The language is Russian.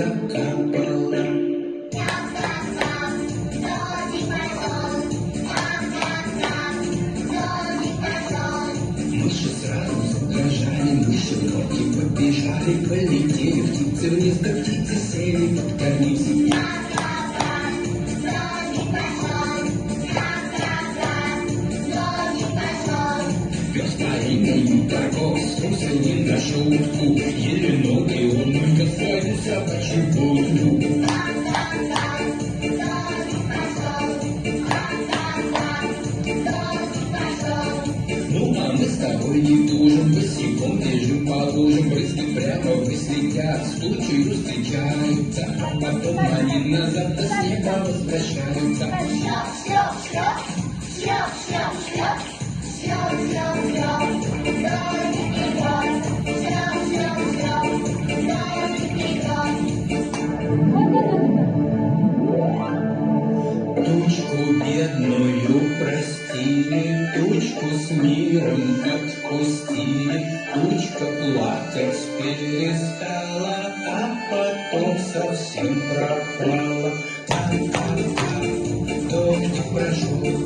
закапала. Мыши сразу задрожали, мыши-ноги побежали, полетели птицы вниз, да птицы сели под карниз. Пес по имени Торгов спусся не на шутку, еле ноги он только свой собачий будку. Ну а мы с тобой не тужим, босиком бежим по лужам, брызги прямо ввысь летят, случаю встречаются, а потом они назад до снега возвращаются. Тучку бедную простили, тучку с миром отпустили, тучка плакать перестала, а потом совсем пропала. Дождик прошел,